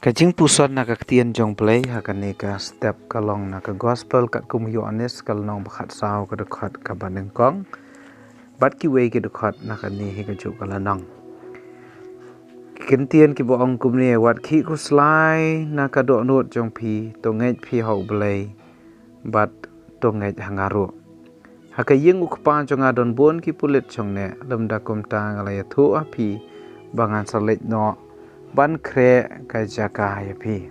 Kajing puson na kaktian jong play hakani ka step kalong na ka gospel kat kum Yohanes kalong bakhat sao ka dekhat ka banengkong bat ki wei ki dekhat na kani hi ka juk kalanang kintian ki bo ong kum ni wat khi ku slai na ka do not jong phi to ngai phi ho blay bat to ngai hangaru hakayeng ukpa jong adon bon ki pulit jong ne lemda kum ta ngalaya thu a phi bangan salet no ban kre ka jaka ya phi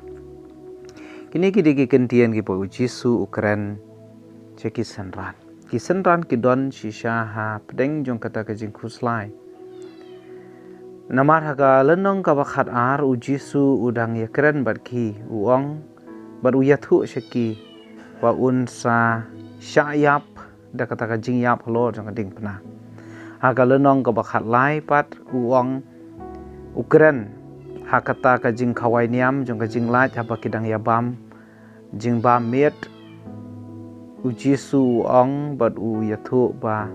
kini ki kentian ki po Jisu Ukran ceki senran ki don shisha ha pedeng jong kata ka jing khuslai namar haga lenong ka bakhat ar Jisu udang ya kren bat ki uong bat uyathu sheki wa unsa syayap da kata ka jing yap lo jong ding pna haga lenong ka bakhat lai pat uong Ukran hakata ka jing khawai niam jong ka jing laj haba kidang ya bam jing bam met Jisu ong bat u yathu ba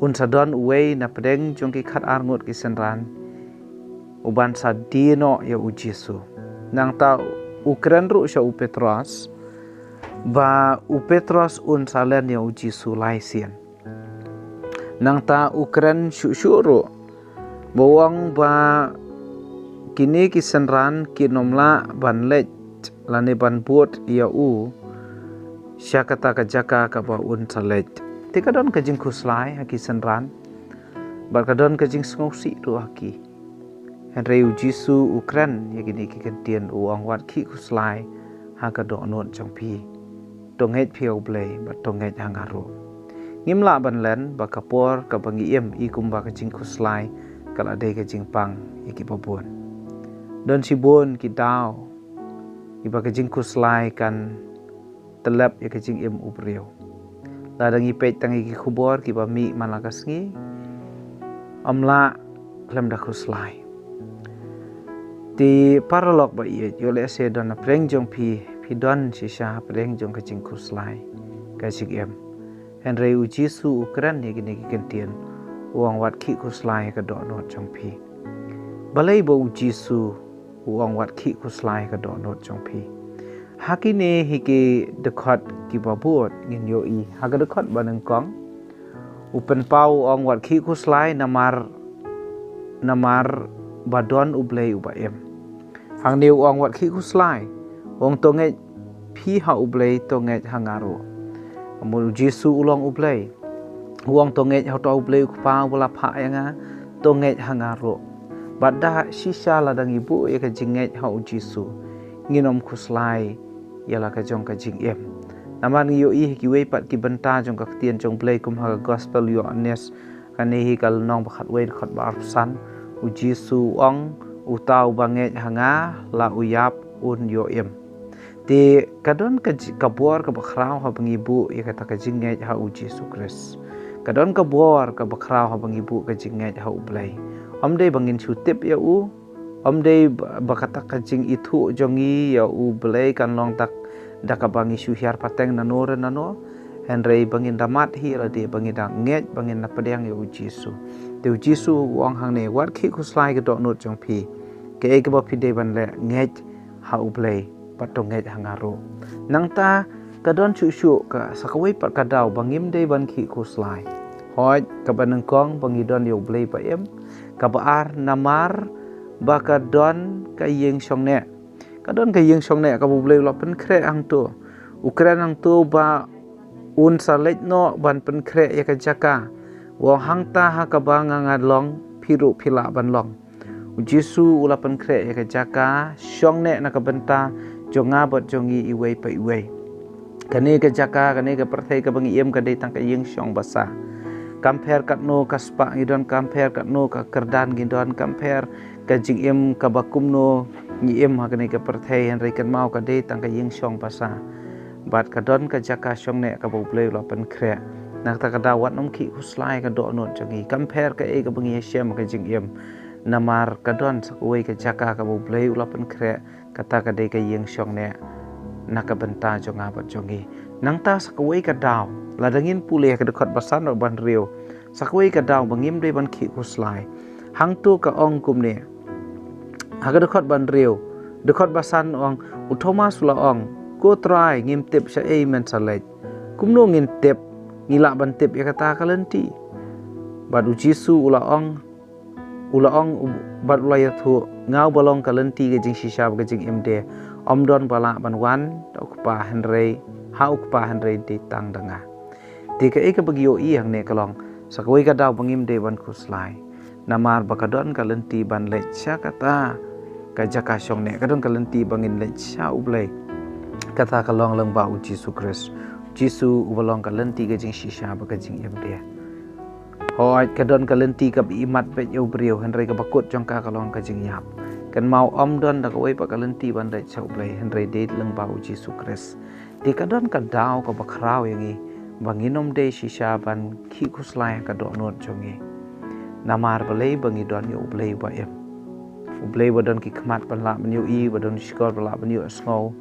un sadon uwei na pedeng jong ki khat ar ngut ki senran uban sa dino ya Jisu nang ta Ukran ru sha u Petros ba u Petros un salen ya Jisu lai sian nang ta Ukran shu ru bawang ba kini kisenran kinomla ban lech lani ban buat ia u syakata ka jaka ka ba un salech tikadon ka jing khuslai ha kisenran bar kadon ka jing sngosi tu haki henry Jisu Ukran ya kini ki kentian uang wat ki khuslai ha ka do not jong pi tonget phi oblei ba tonget hangaru ngimla ban len ba kapor ka bangi em i kumba ka jing khuslai kala de ka jing pang iki babon don sibon ki daw iba ka jing khuslai kan telap ya ka jing em ubriu ladang ipet tangi ki khubor ki ba mi malakas ngi amla klem da khuslai ti paralog ba ye yole se don na preng jong pi don shisha preng jong ka jing khuslai ka jing em henry Jisu Ukran ye gini ki kentian uang wat ki khuslai ka do not jong pi balai bo Jisu uang wat ki khuslai ka do not jong pi hakine hiki dekhat ki babot ngin yo i haga dekhat baneng kong upen pau uang wat ki khuslai namar badon ublei uba em hang neu uang wat ki khuslai uang tonge phi ha ublei tonge hangaru amul Jisu ulong ublei uang tonge ha to ublei pa bula pha yanga tonge hangaru bada shisha ladang ibu ya ka jinget ha Jisu nginom khuslai yala ka jong ka jing em naman yo i ki wei pat ki benta jong ka tien jong play kum ha gospel Yohanes kane hi kal nong bakhat wei khat bar san Jisu ong utau banget hanga la uyap un yo em ti kadon ka bor ka bakrau ha bangibu ya kata ka jinget ha Jisu Kris kadon ka bor ka bakrau ha bangibu ka jinget ha ublai amdei bangin chutip ya u amdei bakata kajing itu jongi ya u belai kan long tak daka bangi syuhiar pateng nanore nano henry bangin damat hi la de bangin da nget bangin na pedang ya Jisu te Jisu wang hang ne wat ki khuslai ka do not jong pi ke e ka ba pi de ban le nget ha u belai patong nget hangaru nang ta kadon chu ka sakawai pat kadau bangim de ban ki khuslai hoj ka baneng kong bangidon ya u belai pa em kabar namar baka don kayeng songne kadon kayeng songne ka bublei lo pen kre ang tu Ukran ang tu ba un salet no ban pen kre ya ka jaka wo hangta ha ka banga ngadlong piru pila ban long Jisu ula pen kre ya ka jaka songne na ka benta jonga bot jongi iwei pa iwei kane ka jaka kane ka perthai ka bangi em ka dei tang kayeng song basa compare kat no kaspa ngidon compare kat no ka kerdan ngidon compare ka jing em ka bakum no ni em ha kane ka perthai henry kan mau ka de tang ka ying song pasa bat ka don ka jaka song ne ka bo play lo pen kre nak ta ka dawat nom ki khuslai ka do no jangi compare ka e ka bangi shem ka jing em namar ka don sakoi ka jaka ka bo play lo pen kre kata ka de ka ying song ne naka benta jonga bat jongi nang ta sakoi ka daw ladangin pulih ka dekat basan no ban rio sakoi ka daw bangim de ban ki khuslai hang tu ka ong kum ne haga dekat ban rio Dekot basan ong Thomas ula ong ko try ngim tip sa men salej. Kumno ngim tip ngila ban tip ya kata kalenti. Badu Jisu ula ong bad ula ya thu ngau balong kalenti ke jing shisha ke jing MD omdon bala ban wan ukpa Henry ha ukpa Henry di tang danga. Tika ika bagio i hang ne kalong sakoi ka daw bangim de ban kuslai. Namar bakadon kalenti ban lecha kata kajaka syong ne kadon kalenti bangin lecha ublay kata kalong lang ba Jisu Kris. Jisu ubalong kalenti ke jing shisha ke jing MD. Hoi kadon kalenti kap imat bet yo brio Henry ka bakut jong ka kalong ka jing yap. Kan mau don da koi pa kalenti ban dai chau play Henry de lang ba Jisu Kris. Di kadon ka daw ka bakrau yangi banginom de shisha ban ki kuslai ka do not jongi. Namar balai bangi don yo play ba em. Ublay badon ki kmat ban la ban yo i badon skor ban la ban yo sngo.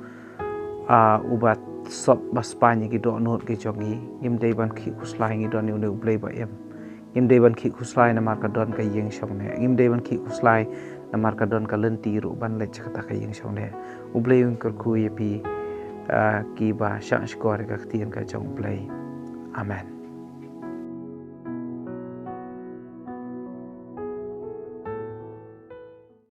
Ubat sop baspanya ki do not ki jongi. Ngim de ban ki kuslai ngi don yo ne ublay ba em. Ngim de ban ki kuslai na marka don ka yeng shong ne. Ngim de ban ki kuslai na marka don ka lenti ru ban lech kata ka yeng shong ne. Ublay yung kerku yepi ki ba syang skor ka ktian ka jong ublay. Amen.